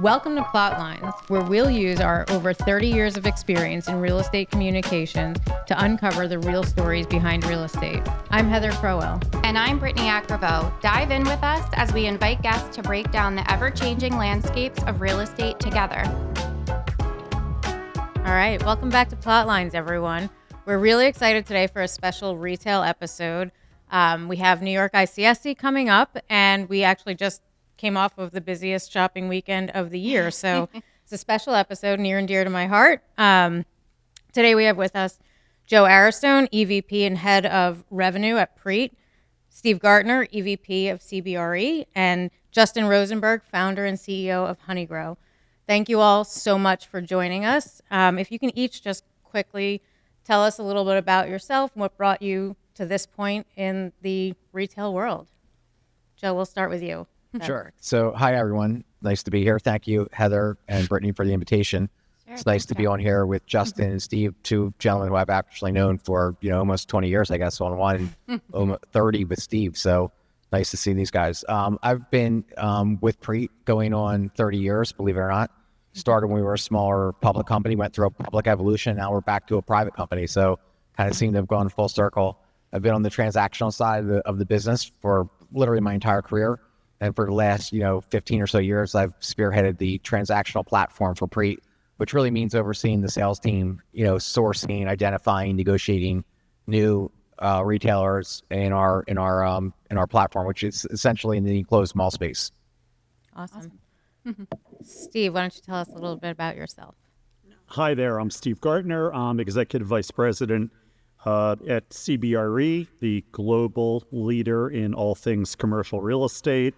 Welcome to PlotLines, where we'll use our over 30 years of experience in real estate communications to uncover the real stories behind real estate. I'm Heather Crowell. And I'm Britni Acriveau. Dive in with us as we invite guests to break down the ever-changing landscapes of real estate together. All right, welcome back to PlotLines, everyone. We're really excited today for a special retail episode. We have New York ICSC coming up, and we actually just came off of the busiest shopping weekend of the year. So it's a special episode near and dear to my heart. Today we have with us Joe Aristone, EVP and Head of Revenue at PREIT, Steve Gartner, EVP of CBRE, and Justin Rosenberg, founder and CEO of honeygrow. Thank you all so much for joining us. If you can each just quickly tell us a little bit about yourself and what brought you to this point in the retail world. Joe, we'll start with you. Sure. So, hi, everyone. Nice to be here. Thank you, Heather and Britni, for the invitation. Sure, it's nice to be on here with Justin and Steve, two gentlemen who I've actually known for, almost 20 years, I guess, on one, 30 with Steve. So, nice to see these guys. I've been with PREIT going on 30 years, believe it or not. Started when we were a smaller public company, went through a public evolution. Now we're back to a private company. So, kind of seem to have gone full circle. I've been on the transactional side of the business for literally my entire career. And for the last, 15 or so years, I've spearheaded the transactional platform for PREIT, which really means overseeing the sales team, sourcing, identifying, negotiating new retailers in our platform, which is essentially in the enclosed mall space. Awesome. Steve, why don't you tell us a little bit about yourself? Hi there, I'm Steve Gartner. I'm Executive Vice President at CBRE, the global leader in all things commercial real estate.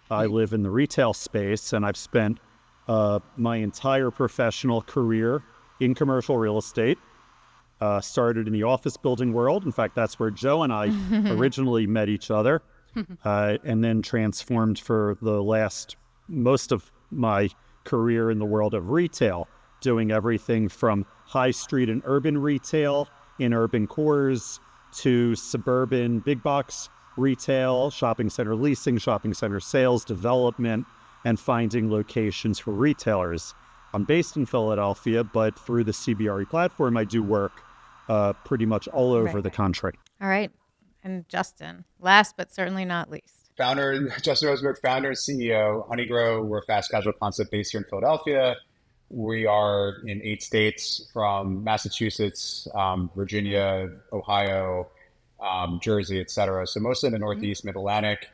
I live in the retail space, and I've spent my entire professional career in commercial real estate. Started in the office building world. In fact, that's where Joe and I originally met each other, and then transformed for the most of my career in the world of retail, doing everything from high street and urban retail in urban cores to suburban big box retail, shopping center leasing, shopping center sales, development, and finding locations for retailers. I'm based in Philadelphia, but through the CBRE platform, I do work pretty much all over the country. All right. And Justin, last but certainly not least. Justin Rosenberg, founder and CEO, honeygrow. We're a fast casual concept based here in Philadelphia. We are in 8 states from Massachusetts, Virginia, Ohio, Jersey, etc. So mostly in the Northeast, Mid-Atlantic,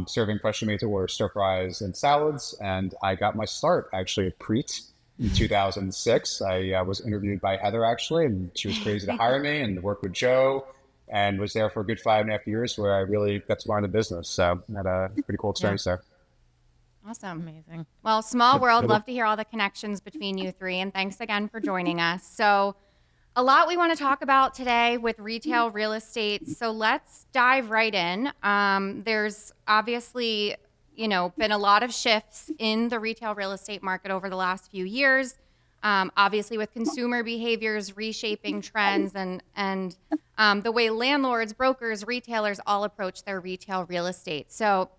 serving freshly made to order stir fries and salads. And I got my start actually at PREIT in 2006. I was interviewed by Heather actually, and she was crazy to hire me and work with Joe, and was there for a good 5.5 years where I really got to learn the business. So I had a pretty cool experience there. Awesome. Amazing. Well, small world. Love to hear all the connections between you three. And thanks again for joining us. So a lot we want to talk about today with retail real estate. So let's dive right in. There's obviously, been a lot of shifts in the retail real estate market over the last few years. Obviously with consumer behaviors reshaping trends and the way landlords, brokers, retailers all approach their retail real estate. So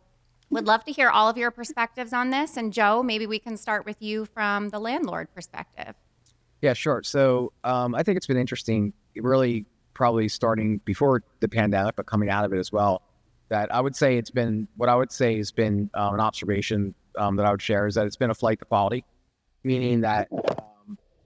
would love to hear all of your perspectives on this. And Joe, maybe we can start with you from the landlord perspective. Yeah, sure. So I think it's been interesting, really probably starting before the pandemic, but coming out of it as well, that I would say it's been, what I would say has been an observation that I would share is that it's been a flight to quality, meaning that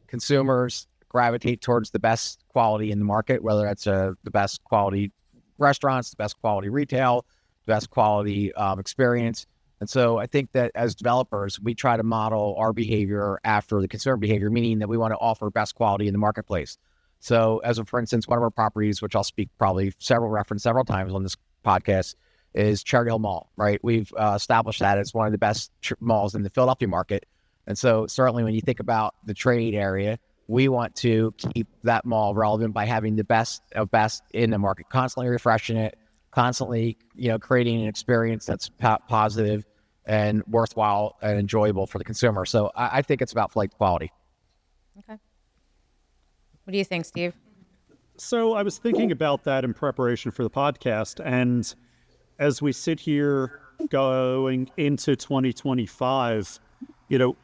consumers gravitate towards the best quality in the market, whether that's the best quality restaurants, the best quality retail, best quality experience. And so I think that as developers, we try to model our behavior after the consumer behavior, meaning that we want to offer best quality in the marketplace. So for instance, one of our properties, which I'll speak probably reference several times on this podcast, is Cherry Hill Mall, right? We've established that as one of the best malls in the Philadelphia market. And so certainly when you think about the trade area, we want to keep that mall relevant by having the best of best in the market, constantly refreshing it, constantly, creating an experience that's positive and worthwhile and enjoyable for the consumer. So I think it's about flight quality. Okay. What do you think, Steve? So I was thinking about that in preparation for the podcast. And as we sit here going into 2025,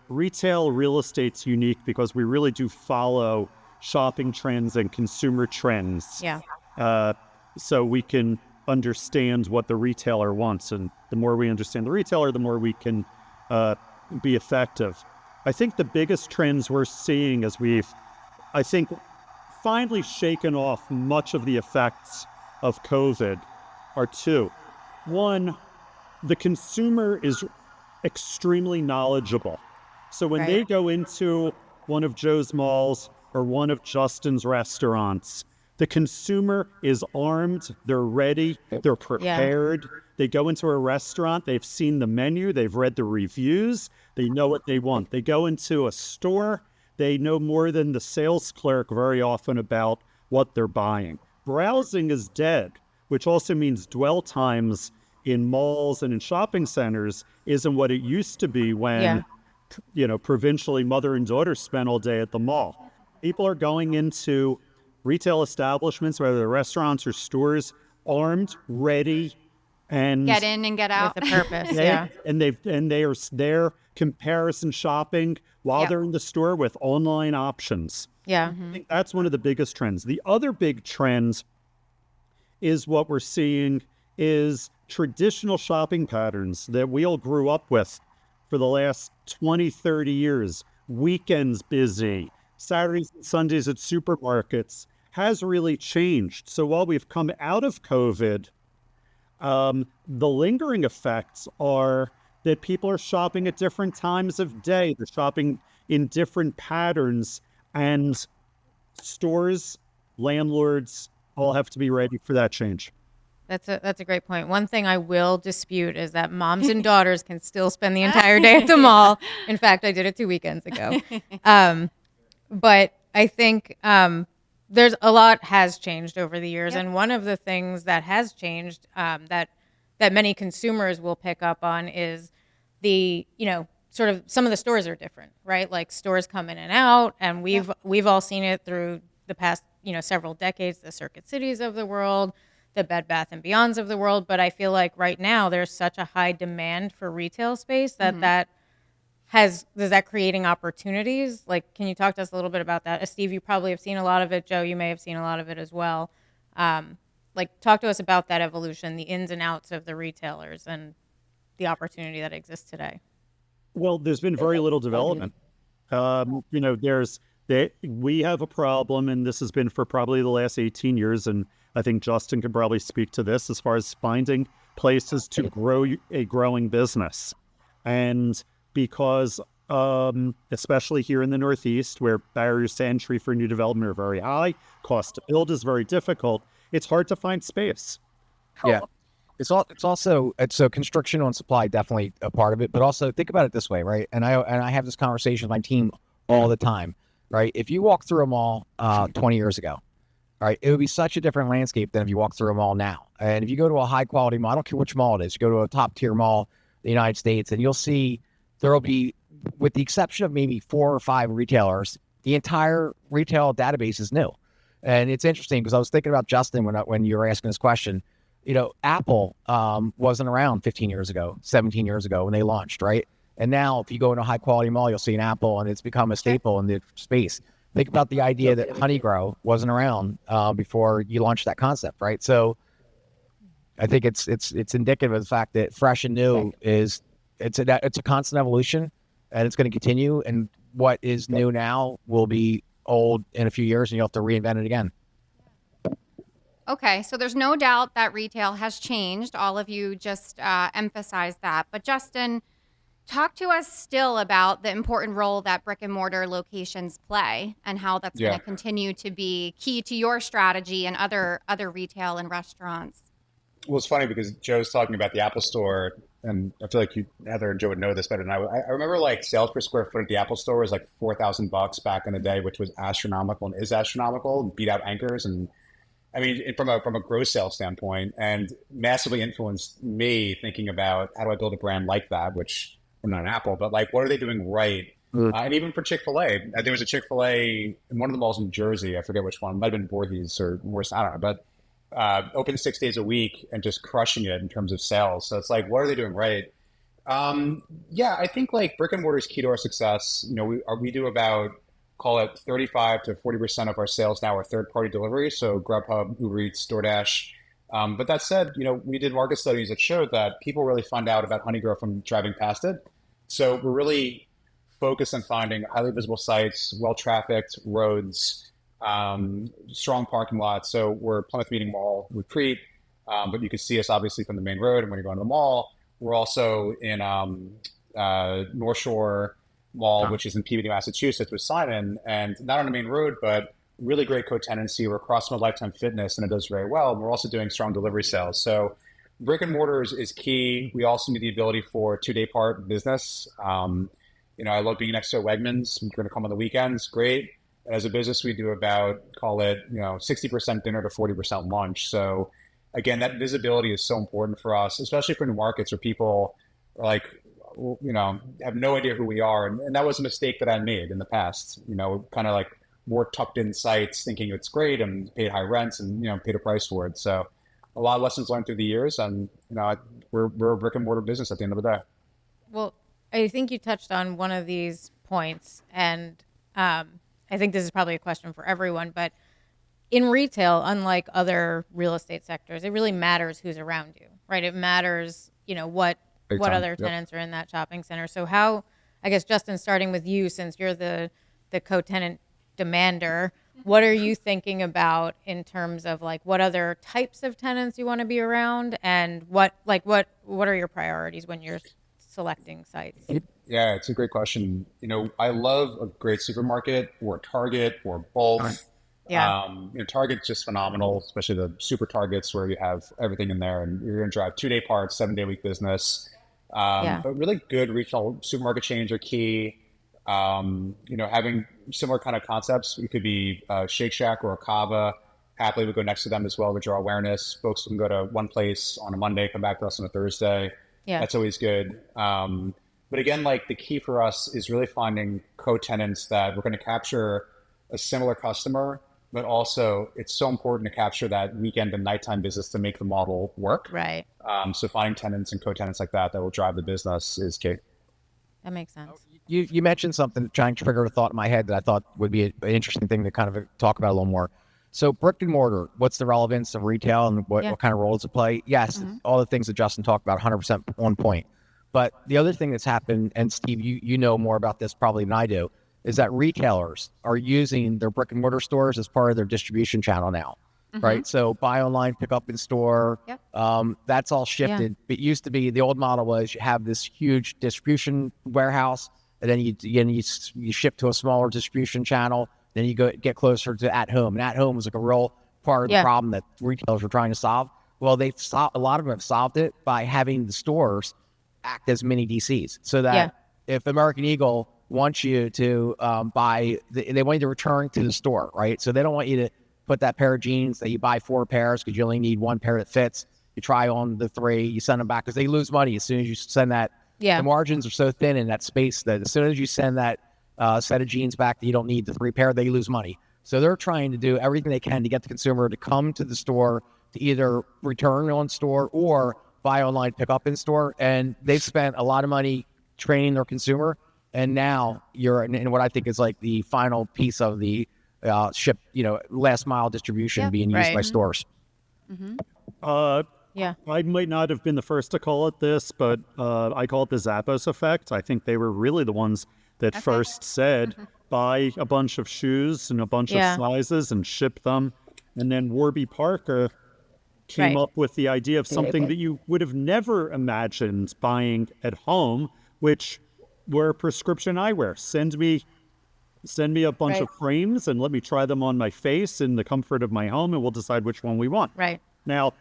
Retail real estate's unique because we really do follow shopping trends and consumer trends. Yeah. So we can understand what the retailer wants. And the more we understand the retailer, the more we can be effective. I think the biggest trends we're seeing as I think, finally shaken off much of the effects of COVID are two. One, the consumer is extremely knowledgeable. So when they go into one of Joe's malls or one of Justin's restaurants, the consumer is armed, they're ready, they're prepared. Yeah. They go into a restaurant, they've seen the menu, they've read the reviews, they know what they want. They go into a store, they know more than the sales clerk very often about what they're buying. Browsing is dead, which also means dwell times in malls and in shopping centers isn't what it used to be when, provincially mother and daughter spent all day at the mall. People are going into retail establishments, whether they're restaurants or stores, armed, ready, and get in and get out with a purpose. And they are there comparison shopping while they're in the store with online options. Yeah. I think that's one of the biggest trends. The other big trend is what we're seeing is traditional shopping patterns that we all grew up with for the last 20, 30 years. Weekends busy, Saturdays and Sundays at supermarkets has really changed. So while we've come out of COVID, the lingering effects are that people are shopping at different times of day. They're shopping in different patterns, and stores, landlords all have to be ready for that change. That's a great point. One thing I will dispute is that moms and daughters can still spend the entire day at the mall. In fact, I did it 2 weekends ago. But I think there's a lot has changed over the years. And one of the things that has changed that many consumers will pick up on is the, sort of some of the stores are different, right? Like stores come in and out, and we've all seen it through the past, several decades, the Circuit Cities of the world, the Bed Bath and Beyonds of the world. But I feel like right now there's such a high demand for retail space that is that creating opportunities? Like, can you talk to us a little bit about that? Steve, you probably have seen a lot of it. Joe, you may have seen a lot of it as well. Talk to us about that evolution, the ins and outs of the retailers and the opportunity that exists today. Well, there's been very little development. We have a problem, and this has been for probably the last 18 years, and I think Justin can probably speak to this as far as finding places to grow a growing business. And because, especially here in the Northeast, where barriers to entry for new development are very high, cost to build is very difficult, it's hard to find space. Yeah. It's also construction on supply, definitely a part of it, but also think about it this way, right? And I have this conversation with my team all the time, right? If you walk through a mall 20 years ago, all right, it would be such a different landscape than if you walk through a mall now. And if you go to a high quality mall, I don't care which mall it is, you go to a top tier mall in the United States, and you'll see there will be, with the exception of maybe 4 or 5 retailers, the entire retail database is new. And it's interesting because I was thinking about Justin when you were asking this question. Apple wasn't around 15 years ago, 17 years ago when they launched, right? And now if you go into a high quality mall, you'll see an Apple, and it's become a staple in the space. Think about the idea that honeygrow wasn't around before you launched that concept, right? So I think it's indicative of the fact that fresh and new it's a constant evolution, and it's going to continue. And what is new now will be old in a few years, and you'll have to reinvent it again. Okay, so there's no doubt that retail has changed. All of you just emphasized that. But Justin, talk to us still about the important role that brick and mortar locations play and how that's going to continue to be key to your strategy and other retail and restaurants. Well, it's funny because Joe's talking about the Apple Store, and I feel like Heather and Joe would know this better than I would. I remember sales per square foot at the Apple Store was like $4,000 back in the day, which was astronomical and is astronomical, and beat out anchors. And I mean, from a gross sales standpoint, and massively influenced me thinking about how do I build a brand like that, which I'm not an Apple, but what are they doing right? And even for Chick-fil-A, there was a Chick-fil-A in one of the malls in Jersey. I forget which one. It might have been Voorhees or worse. I don't know. But open 6 days a week and just crushing it in terms of sales. So it's what are they doing right? Yeah, I think like brick and mortar is key to our success. We do about call it 35 to 40% of our sales now are third party delivery, so Grubhub, Uber Eats, DoorDash. But that said, we did market studies that showed that people really find out about honeygrow from driving past it. So we're really focused on finding highly visible sites, well trafficked roads, strong parking lots. So we're Plymouth Meeting Mall with PREIT, but you can see us obviously from the main road. And when you're going to the mall, we're also in North Shore Mall, which is in Peabody, Massachusetts, with Simon, and not on the main road, but really great co-tenancy. We're across from Lifetime Fitness, and it does very well. And we're also doing strong delivery sales. So brick and mortar is key. We also need the ability for 2-day part business. I love being next to a Wegmans. We're going to come on the weekends. Great. As a business, we do about, call it, 60% dinner to 40% lunch. So again, that visibility is so important for us, especially for new markets where people are like, have no idea who we are. And that was a mistake that I made in the past, kind of like more tucked in sites thinking it's great and paid high rents and, paid a price for it. So a lot of lessons learned through the years. And, we're a brick and mortar business at the end of the day. Well, I think you touched on one of these points, and I think this is probably a question for everyone, but in retail, unlike other real estate sectors, it really matters who's around you, right? It matters, what other tenants are in that shopping center. So how, I guess, Justin, starting with you, since you're the co-tenant demander, what are you thinking about in terms of like what other types of tenants you want to be around, and what are your priorities when you're selecting sites? Yeah, it's a great question. I love a great supermarket or a Target or both. Yeah. Target's just phenomenal, especially the super Targets where you have everything in there and you're going to drive 2-day parts, 7-day week business. But really good retail supermarket chains are key. Having similar kind of concepts. It could be Shake Shack or a Cava. Happily would go next to them as well to draw awareness. Folks can go to one place on a Monday, come back to us on a Thursday. Yeah. That's always good. But again, like the key for us is really finding co-tenants that we're going to capture a similar customer, but also it's so important to capture that weekend and nighttime business to make the model work. Right. So finding tenants and co-tenants like that will drive the business is key. That makes sense. You mentioned something, trying to trigger a thought in my head that I thought would be an interesting thing to kind of talk about a little more. So brick and mortar, what's the relevance of retail and what kind of role does it play? Yes, all the things that Justin talked about, 100% on point. But the other thing that's happened, and Steve, you know more about this probably than I do, is that retailers are using their brick and mortar stores as part of their distribution channel now, right? So buy online, pick up in store. Yep. That's all shifted. It used to be, the old model was you have this huge distribution warehouse, and then you ship to a smaller distribution channel. Then you get closer to at home, and at home was like a real part of the problem that retailers were trying to solve. Well, a lot of them have solved it by having the stores act as mini DCs, so that if American Eagle wants you to buy, they want you to return to the store, right? So they don't want you to put that pair of jeans that you buy 4 pairs because you only need 1 pair that fits. You try on the 3, you send them back because they lose money as soon as you send that. The margins are so thin in that space that as soon as you send that set of jeans back that you don't need the 3 pair, they lose money. So they're trying to do everything they can to get the consumer to come to the store to either return on store or buy online, pick up in store. And they've spent a lot of money training their consumer. And now you're in what I think is like the final piece of the last mile distribution being used by stores. I might not have been the first to call it this, but I call it the Zappos effect. I think they were really the ones that first said, buy a bunch of shoes and a bunch of sizes and ship them. And then Warby Parker came up with the idea of something that you would have never imagined buying at home, which were prescription eyewear. Send me a bunch of frames and let me try them on my face in the comfort of my home, and we'll decide which one we want. Right. Now,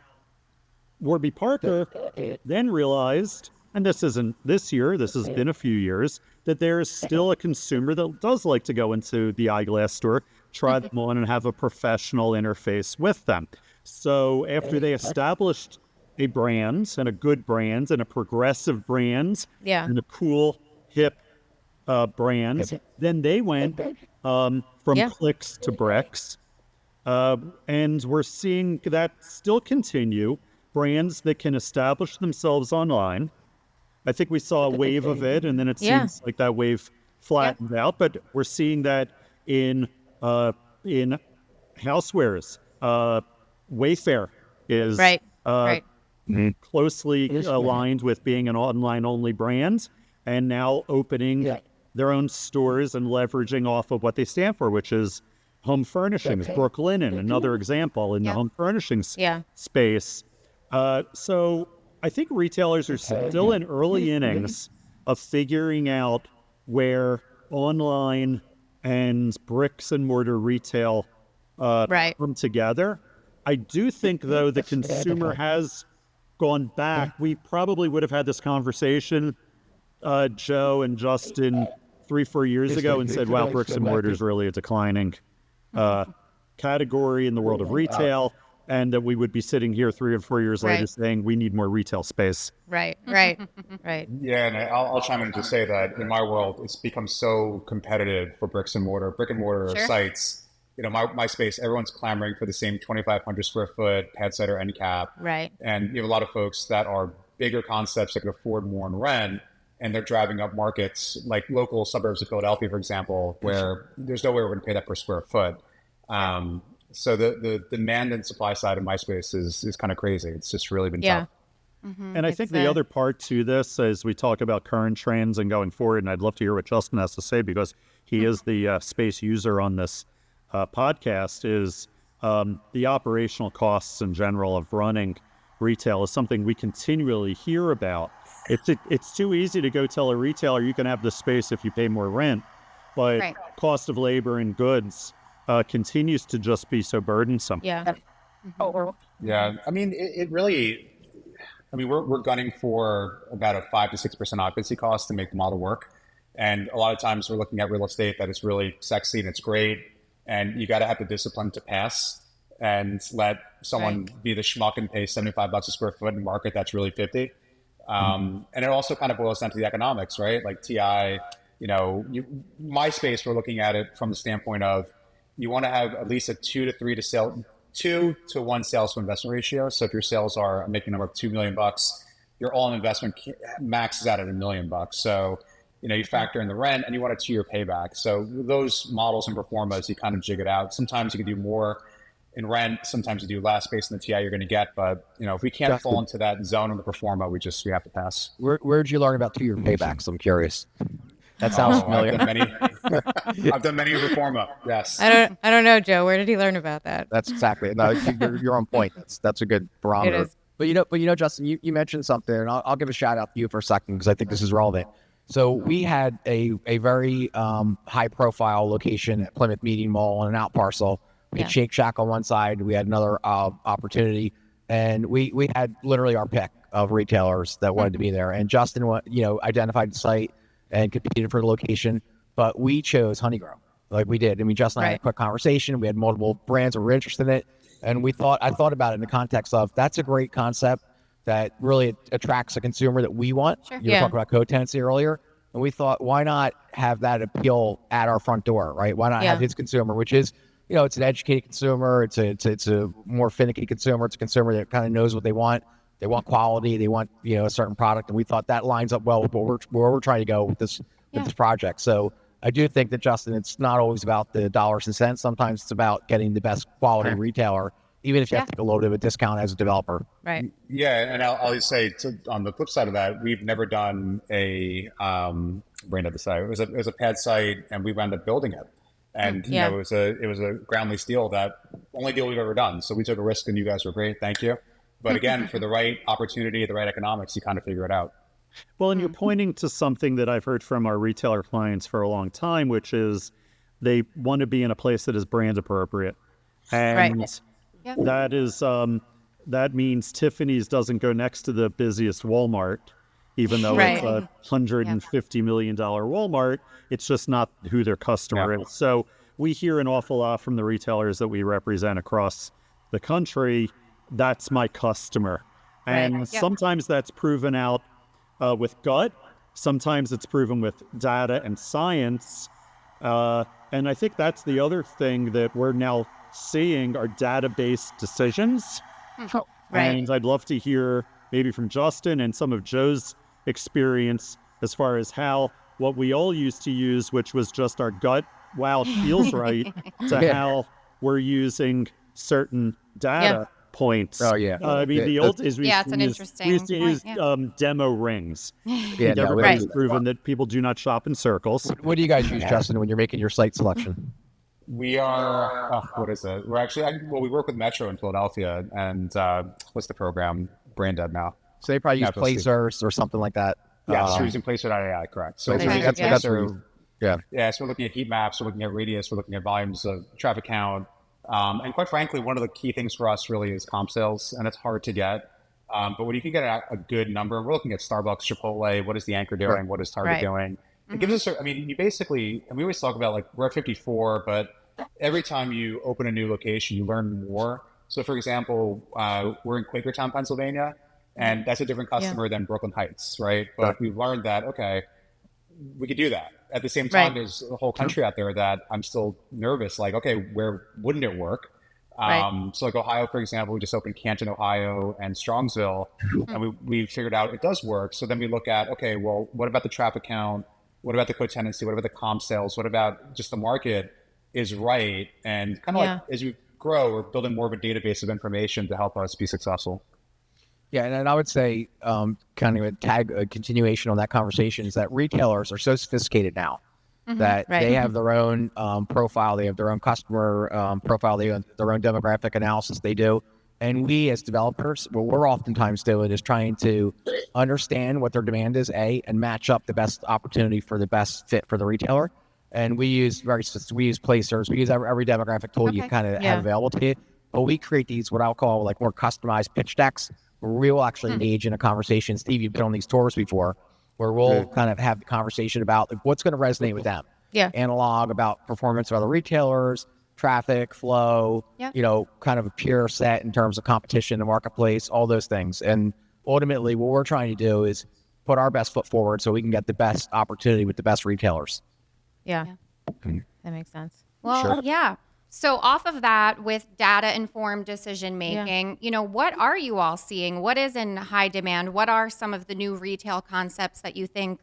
Warby Parker then realized, and this isn't this year, this has been a few years, that there is still a consumer that does like to go into the eyeglass store, try them on, and have a professional interface with them. So after they established a brand, and a good brand, and a progressive brand, and a cool, hip brand, then they went from clicks to bricks. And we're seeing that still continue. Brands that can establish themselves online, I think we saw a wave of it, and then it Yeah. seems like that wave flattened out. But we're seeing that in housewares. Wayfair is Right. Right. closely aligned with being an online-only brand, and now opening their own stores and leveraging off of what they stand for, which is home furnishings. Brooklinen, another example in the home furnishings space. So I think retailers are still in early innings of figuring out where online and bricks and mortar retail come together. I do think, though, the consumer has gone back. We probably would have had this conversation, Joe and Justin, 3-4 years ago, and said, wow, bricks and mortar is really a declining category in the world of retail, and that we would be sitting here 3 or 4 years later saying we need more retail space. Right. Yeah, and I'll chime in and just say that in my world, it's become so competitive for brick and mortar sites. You know, my space, everyone's clamoring for the same 2,500 square foot pad site or end cap. Right. And you have a lot of folks that are bigger concepts that can afford more in rent, and they're driving up markets like local suburbs of Philadelphia, for example, where there's no way we're going to pay that per square foot. So the demand and supply side of my space is kind of crazy. It's just really been tough. And I think the other part to this, as we talk about current trends and going forward, and I'd love to hear what Justin has to say because he is the space user on this podcast, is the operational costs in general of running retail is something we continually hear about. It's too easy to go tell a retailer you can have this space if you pay more rent, but cost of labor and goods continues to just be so burdensome. Yeah. I mean, it really. I mean, we're gunning for about a 5 to 6% occupancy cost to make the model work, and a lot of times we're looking at real estate that is really sexy and it's great, and you got to have the discipline to pass and let someone be the schmuck and pay $75 a square foot in a market that's really 50. And it also kind of boils down to the economics, right? Like TI, my space, we're looking at it from the standpoint of you want to have at least a 2 to 1 sales to investment ratio. So if your sales are, I'm making a number of $2 million, your all-in investment maxes out at $1 million. So, you factor in the rent and you want a 2-year payback. So those models and performas, you kind of jig it out. Sometimes you can do more in rent. Sometimes you do less based on the TI you're going to get. But, if we can't fall into that zone of the performa, we have to pass. Where did you learn about 2-year paybacks? I'm curious. That sounds familiar. I've done many performa. Yes. I don't know, Joe. Where did he learn about that? That's exactly it. No, you're on point. That's a good barometer. It is. But Justin, you mentioned something, and I'll give a shout out to you for a second because I think this is relevant. So we had a very high profile location at Plymouth Meeting Mall on an out parcel. We had Shake Shack on one side. We had another opportunity, and we had literally our pick of retailers that wanted to be there. And Justin, identified the site and competed for the location, but we chose honeygrow, like we did. I mean, Justin and I had a quick conversation. We had multiple brands that were interested in it, and I thought about it in the context of that's a great concept that really attracts a consumer that we want. Sure. You were talking about co-tenancy earlier, and we thought, why not have that appeal at our front door, right? Why not have his consumer, which is, it's an educated consumer, it's a more finicky consumer, it's a consumer that kind of knows what they want. They want quality. They want a certain product, and we thought that lines up well with where we're trying to go with this project. So I do think that, Justin, it's not always about the dollars and cents. Sometimes it's about getting the best quality retailer, even if you have to take a little bit of a discount as a developer. Right. Yeah, and I'll just say on the flip side of that, we've never done a brand at the site. It was a pad site, and we wound up building it. And it was a ground lease deal, that only deal we've ever done. So we took a risk, and you guys were great. Thank you. But again, for the right opportunity, the right economics, you kind of figure it out. Well, and you're pointing to something that I've heard from our retailer clients for a long time, which is they want to be in a place that is brand appropriate. And that is that means Tiffany's doesn't go next to the busiest Walmart, even though it's a $150 million Walmart. It's just not who their customer is. So we hear an awful lot from the retailers that we represent across the country. That's my customer. And sometimes that's proven out with gut. Sometimes it's proven with data and science. And I think that's the other thing that we're now seeing are data-based decisions. And I'd love to hear maybe from Justin and some of Joe's experience as far as how what we all used to use, which was just our gut, wow, it feels right, to how we're using certain data points. Oh, yeah. I mean, the old is Yeah, it's an interesting we used to point, use demo rings. Yeah, no, Everybody's proven that people do not shop in circles. What do you guys use, Justin, when you're making your site selection? We are, what is it? We're actually, well, we work with Metro in Philadelphia, and what's the program? Brain dead now. So they probably use Placers or something like that. Yeah, so we're using Placer.ai, correct. So that's yeah. Yeah, so we're looking at heat maps, we're looking at radius, we're looking at volumes of traffic count. And quite frankly, one of the key things for us really is comp sales, and it's hard to get. But when you can get a good number, we're looking at Starbucks, Chipotle, what is the anchor doing? What is Target doing? It gives us, I mean, you basically, and we always talk about like, we're at 54, but every time you open a new location, you learn more. So for example, we're in Quakertown, Pennsylvania, and that's a different customer than Brooklyn Heights, right? But we've learned that, okay, we could do that. At the same time, there's a whole country out there that I'm still nervous, like, okay, where wouldn't it work? So like Ohio, for example, we just opened Canton, Ohio and Strongsville, and we figured out it does work. So then we look at, okay, well, what about the traffic count? What about the co-tenancy? What about the comp sales? What about just the market is right? And kind of like as we grow, we're building more of a database of information to help us be successful. Yeah, and I would say kind of a continuation on that conversation is that retailers are so sophisticated now that they have their own profile, they have their own customer profile, they have their own demographic analysis they do. And we as developers, what we're oftentimes doing is trying to understand what their demand is, and match up the best opportunity for the best fit for the retailer. And we use Placers, we use every demographic tool you kind of have available to you. But we create these, what I'll call like more customized pitch decks, where we will actually engage in a conversation. Steve, you've been on these tours before, where we'll kind of have the conversation about like, what's going to resonate with them. Analog about performance of other retailers, traffic, flow, kind of a pure set in terms of competition in the marketplace, all those things. And ultimately, what we're trying to do is put our best foot forward so we can get the best opportunity with the best retailers. Yeah. That makes sense. Well, So off of that, with data-informed decision-making, what are you all seeing? What is in high demand? What are some of the new retail concepts that you think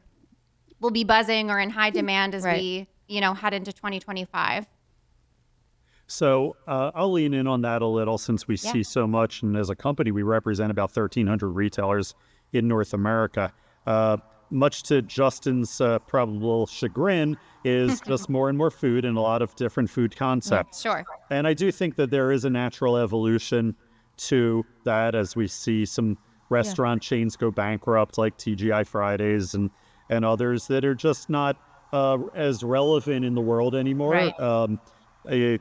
will be buzzing or in high demand as we, head into 2025? So I'll lean in on that a little since we see so much. And as a company, we represent about 1,300 retailers in North America. Much to Justin's probable chagrin, is just more and more food and a lot of different food concepts. Sure. And I do think that there is a natural evolution to that as we see some restaurant chains go bankrupt, like TGI Fridays and others that are just not as relevant in the world anymore. It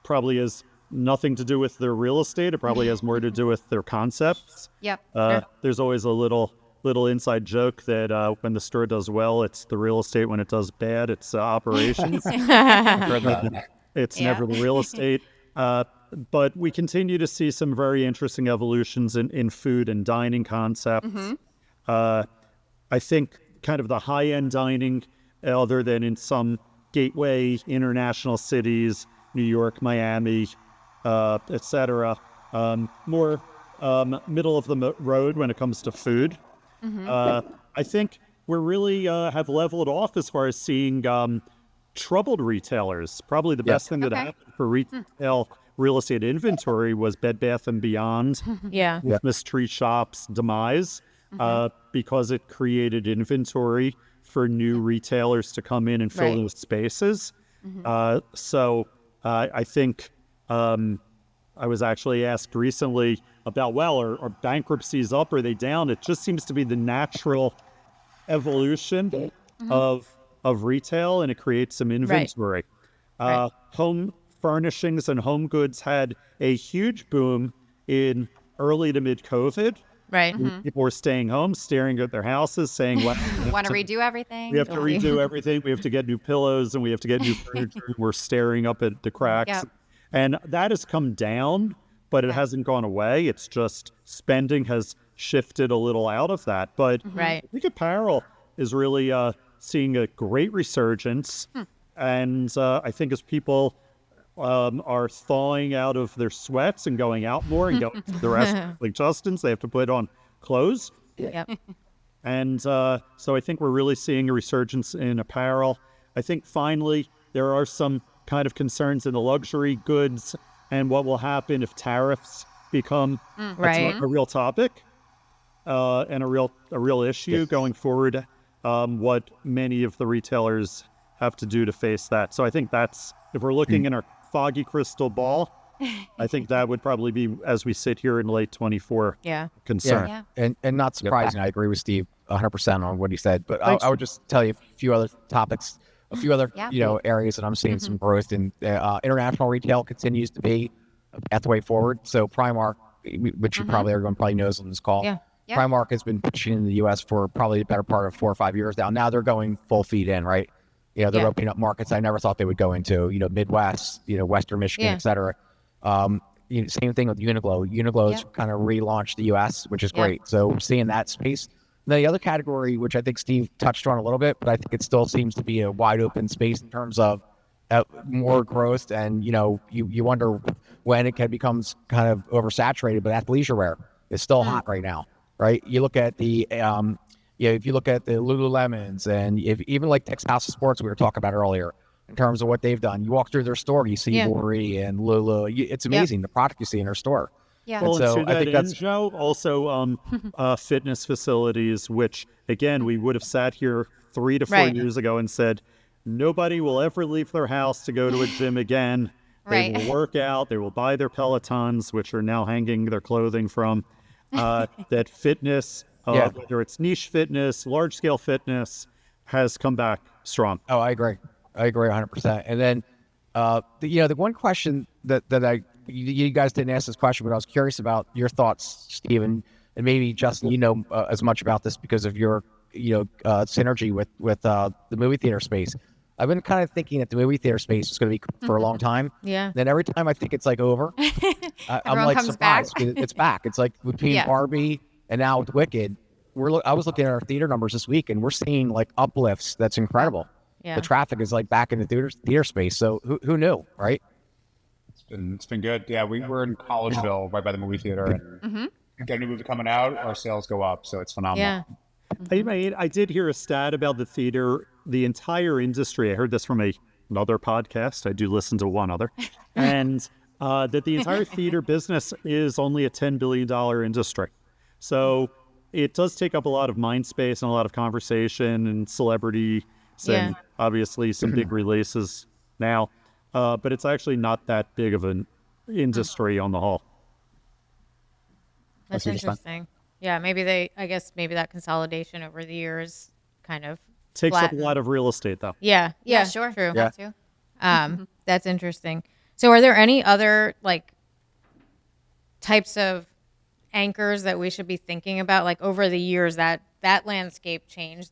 probably has nothing to do with their real estate. It probably has more to do with their concepts. There's always a little inside joke that when the store does well, it's the real estate. When it does bad, it's operations. It's never the real estate. But we continue to see some very interesting evolutions in food and dining concepts. I think kind of the high-end dining, other than in some gateway international cities, New York, Miami, etc., more middle of the road when it comes to food. I think we're really have leveled off as far as seeing troubled retailers. Probably the best thing that happened for retail real estate inventory was Bed Bath & Beyond with Mystery Shop's demise, because it created inventory for new retailers to come in and fill those spaces. So I think I was actually asked recently about, are bankruptcies up, or are they down? It just seems to be the natural evolution of retail, and it creates some inventory. Home furnishings and home goods had a huge boom in early to mid-COVID. People were staying home, staring at their houses, saying, want to redo everything? We have to redo everything. We have to get new pillows, and we have to get new furniture. We're staring up at the cracks. And that has come down, but it hasn't gone away. It's just spending has shifted a little out of that. But I think apparel is really seeing a great resurgence. And I think as people are thawing out of their sweats and going out more and going to the rest, like Justin's, they have to put on clothes. And so I think we're really seeing a resurgence in apparel. I think finally there are some kind of concerns in the luxury goods and what will happen if tariffs become Right. a real topic and a real issue going forward, what many of the retailers have to do to face that. So I think that's, if we're looking in our foggy crystal ball, I think that would probably be, as we sit here in late 24, concern. Yeah. And not surprising. I agree with Steve 100% on what he said. But I would just tell you a few other topics, a few other areas that I'm seeing some growth in. International retail continues to be a pathway forward. So Primark, which everyone probably knows on this call, Primark has been pushing in the U.S. for probably the better part of 4 or 5 years now. Now they're going full feet in, right? They're opening up markets I never thought they would go into. Midwest, Western Michigan, et cetera. Same thing with Uniqlo. Uniqlo's kind of relaunched the U.S., which is great. So we're seeing that space. Now, the other category, which I think Steve touched on a little bit, but I think it still seems to be a wide open space in terms of more growth. And, you wonder when it becomes kind of oversaturated, but athleisure wear is still hot right now, right? You look at the, if you look at the Lululemons and even like Texas House of Sports we were talking about earlier, in terms of what they've done. You walk through their store, you see Britni and Lulu. It's amazing the product you see in their store. Yeah. Well, so and to that end, Joe, also fitness facilities, which again we would have sat here 3 to 4 years ago and said nobody will ever leave their house to go to a gym again. They will work out. They will buy their Pelotons, which are now hanging their clothing from. That fitness, whether it's niche fitness, large scale fitness, has come back strong. Oh, I agree 100%. And then, the one question that you guys didn't ask this question, but I was curious about your thoughts, Stephen, and maybe Justin, as much about this because of your, synergy with the movie theater space. I've been kind of thinking that the movie theater space is going to be for a long time. Yeah. Then every time I think it's like over, I'm like surprised. It's back. It's like between Barbie and now with Wicked, I was looking at our theater numbers this week, and we're seeing like uplifts. That's incredible. Yeah. The traffic is like back in the theater space. So who knew, right? It's been good. Yeah, we were in Collegeville, right by the movie theater, and get a new movie coming out, our sales go up. So it's phenomenal. Yeah. I did hear a stat about the theater, the entire industry. I heard this from another podcast. I do listen to one other, and that the entire theater business is only a $10 billion industry. So it does take up a lot of mind space and a lot of conversation and celebrity. And obviously some big releases now, but it's actually not that big of an industry on the whole. That's interesting. Yeah, maybe that consolidation over the years kind of takes up a lot of real estate, though. Yeah, sure. True. That too. That's interesting. So are there any other types of anchors that we should be thinking about? Like over the years that landscape changed.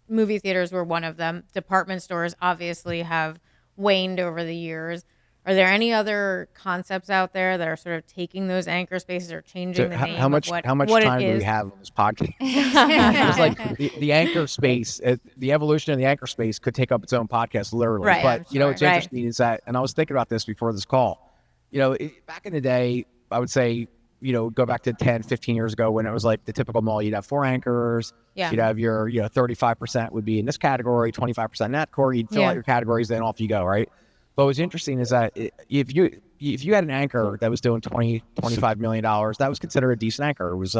Movie theaters were one of them. Department stores obviously have waned over the years. Are there any other concepts out there that are sort of taking those anchor spaces or changing the name? How much time do we have on this podcast? It's like the anchor space, the evolution of the anchor space could take up its own podcast, literally. Right, but sure. what's interesting is that, and I was thinking about this before this call. Back in the day, I would say, go back to 10, 15 years ago when it was like the typical mall. You'd have 4 anchors. Yeah. You'd have your 35% would be in this category, 25% in that category. You'd fill out your categories, then off you go, right? But what's interesting is that if you had an anchor that was doing $25 million, that was considered a decent anchor. It was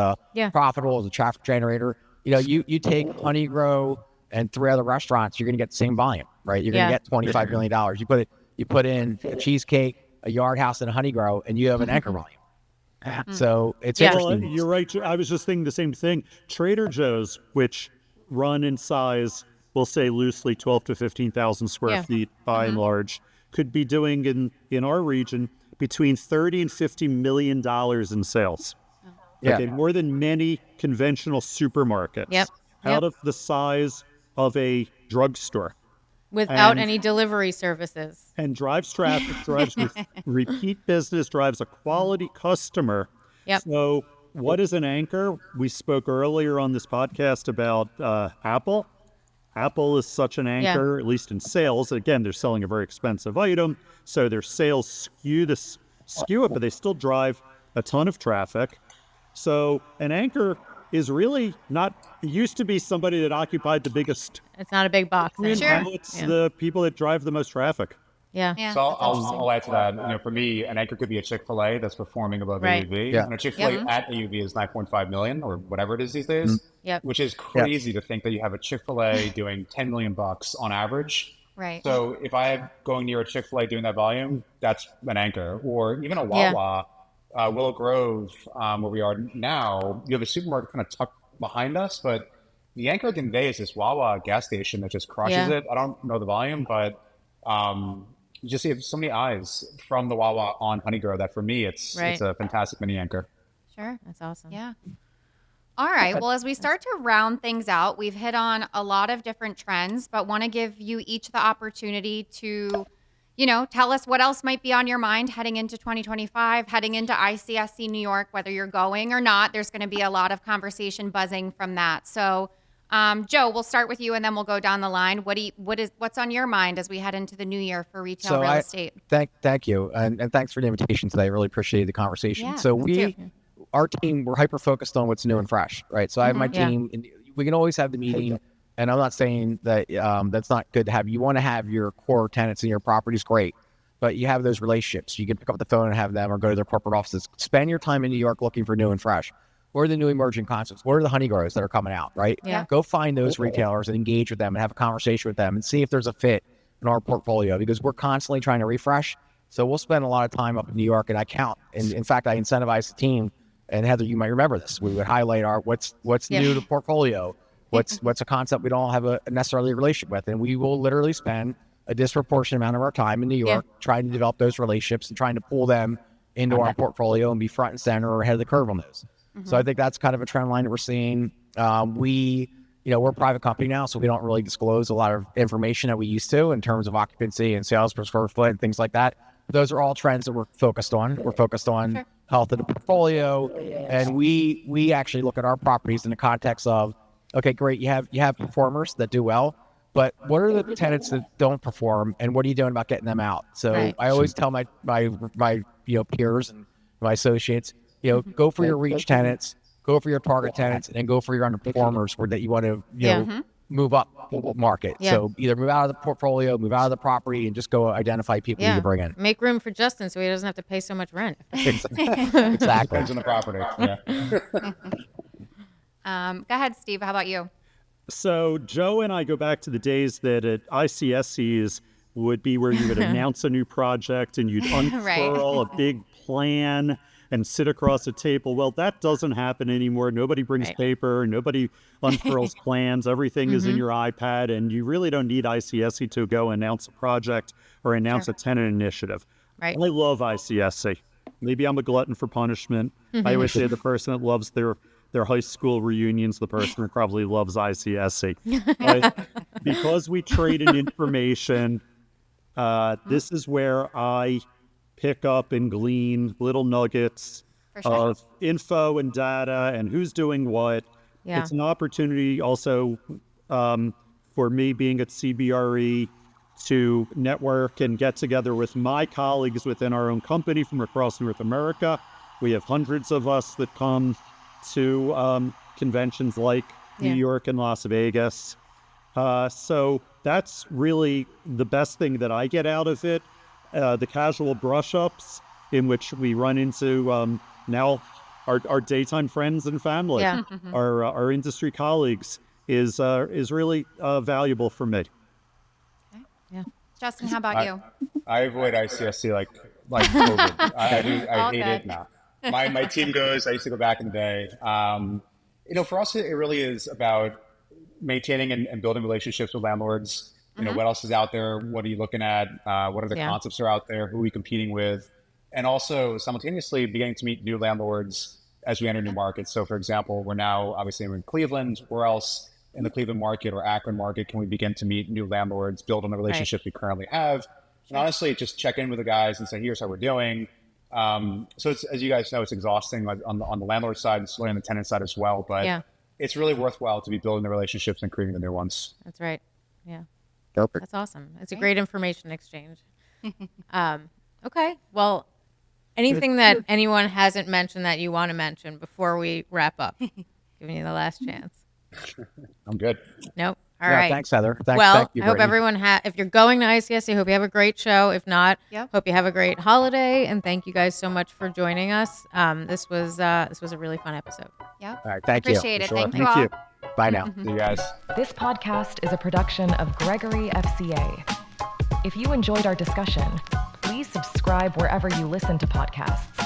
profitable, it was a traffic generator. You take honeygrow and 3 other restaurants, you're going to get the same volume, right? You're going to get $25 million. You put in a cheesecake, a Yard House, and a honeygrow, and you have an anchor volume. So it's interesting. Well, you're right. I was just thinking the same thing. Trader Joe's, which run in size, we'll say loosely 12 to 15,000 square feet by and large, could be doing in our region between $30 and $50 million in sales. Okay, more than many conventional supermarkets. Out of the size of a drugstore. Without any delivery services. And drives traffic, drives repeat business, drives a quality customer. So what is an anchor? We spoke earlier on this podcast about Apple. Apple is such an anchor, at least in sales. Again, they're selling a very expensive item, so their sales skew it, but they still drive a ton of traffic. So an anchor is really not, it used to be somebody that occupied the biggest. It's not a big box. Sure. Now it's the people that drive the most traffic. Yeah. Yeah. So that's interesting. I'll add to that. For me, an anchor could be a Chick-fil-A that's performing above Right. AUV, Yeah. and a Chick-fil-A at AUV is 9.5 million or whatever it is these days. Yep. Which is crazy to think that you have a Chick-fil-A doing 10 million bucks on average. Right. So if I'm going near a Chick-fil-A doing that volume, that's an anchor, or even a Wawa, Willow Grove, where we are now. You have a supermarket kind of tucked behind us, but the anchor at the end of the day is this Wawa gas station that just crushes it. I don't know the volume, but you just have so many eyes from the Wawa on Honeygrow that for me, it's a fantastic mini anchor. Sure. That's awesome. Yeah. All right. Well, as we start to round things out, we've hit on a lot of different trends, but want to give you each the opportunity to, tell us what else might be on your mind heading into 2025, heading into ICSC New York, whether you're going or not. There's going to be a lot of conversation buzzing from that. So, Joe, we'll start with you and then we'll go down the line. What's on your mind as we head into the new year for retail real estate? Thank you. And thanks for the invitation today. I really appreciate the conversation. Yeah, So too. our team, we're hyper focused on what's new and fresh, right? So I have my team, and we can always have the meeting. And I'm not saying that that's not good to have. You want to have your core tenants in your properties, great. But you have those relationships. You can pick up the phone and have them or go to their corporate offices. Spend your time in New York looking for new and fresh. What are the new emerging concepts? What are the honeygrows that are coming out, right? Yeah. Go find those retailers and engage with them and have a conversation with them and see if there's a fit in our portfolio, because we're constantly trying to refresh. So we'll spend a lot of time up in New York, and I count. And in fact, I incentivize the team. And Heather, you might remember this. We would highlight what's new to the portfolio, what's a concept we don't have a necessarily a relationship with, and we will literally spend a disproportionate amount of our time in New York trying to develop those relationships and trying to pull them into our portfolio and be front and center or ahead of the curve on those. So I think that's kind of a trend line that we're seeing. We're a private company now, so we don't really disclose a lot of information that we used to in terms of occupancy and sales per square foot and things like that. Those are all trends that we're focused on. We're focused on health of the portfolio, and we actually look at our properties in the context of, okay, great, you have performers that do well, but what are the tenants that don't perform, and what are you doing about getting them out? So I always tell my peers and my associates, go for your reach tenants, go for your target tenants, and then go for your underperformers that you want to move up market. So either move out of the portfolio, move out of the property, and just go identify people you can bring in. Make room for Justin so he doesn't have to pay so much rent. Exactly. Depends on the property. Go ahead, Steve. How about you? So Joe and I go back to the days that at ICSCs would be where you would announce a new project and you'd unfurl a big plan and sit across a table. Well, that doesn't happen anymore. Nobody brings paper. Nobody unfurls plans. Everything is in your iPad, and you really don't need ICSC to go announce a project or announce a tenant initiative. Right. I love ICSC. Maybe I'm a glutton for punishment. I always say the person that loves their high school reunions, the person that probably loves ICSC. But because we trade in information, this is where I pick up and glean little nuggets of info and data and who's doing what. Yeah. It's an opportunity also for me being at CBRE to network and get together with my colleagues within our own company from across North America. We have hundreds of us that come to conventions like New York and Las Vegas. So that's really the best thing that I get out of it. The casual brush-ups in which we run into now our daytime friends and family, our industry colleagues, is really valuable for me. Okay. Yeah. Justin, how about you? I avoid ICSC like COVID. I hate it now. My team goes. I used to go back in the day. For us, it really is about maintaining and building relationships with landlords. What else is out there? What are you looking at? What are the concepts that are out there? Who are we competing with? And also simultaneously beginning to meet new landlords as we enter new markets. So for example, we're now obviously in Cleveland. Where else in the Cleveland market or Akron market can we begin to meet new landlords, build on the relationships we currently have? And honestly, just check in with the guys and say, here's how we're doing. So it's, as you guys know, it's exhausting on the landlord side and slowly on the tenant side as well. But it's really worthwhile to be building the relationships and creating the new ones. That's right. Yeah. Perfect. That's awesome. It's a great information exchange. Okay. Well, anything that anyone hasn't mentioned that you want to mention before we wrap up? Give Giving you the last chance. I'm good. Nope. All right. Thanks, Heather. Thank you, I hope Britni. everyone if you're going to ICSC, hope you have a great show. If not, hope you have a great holiday. And thank you guys so much for joining us. This was a really fun episode. Yep. All right. Thank you. Appreciate it. Sure. Thank you all. Bye now. See you guys. This podcast is a production of Gregory FCA. If you enjoyed our discussion, please subscribe wherever you listen to podcasts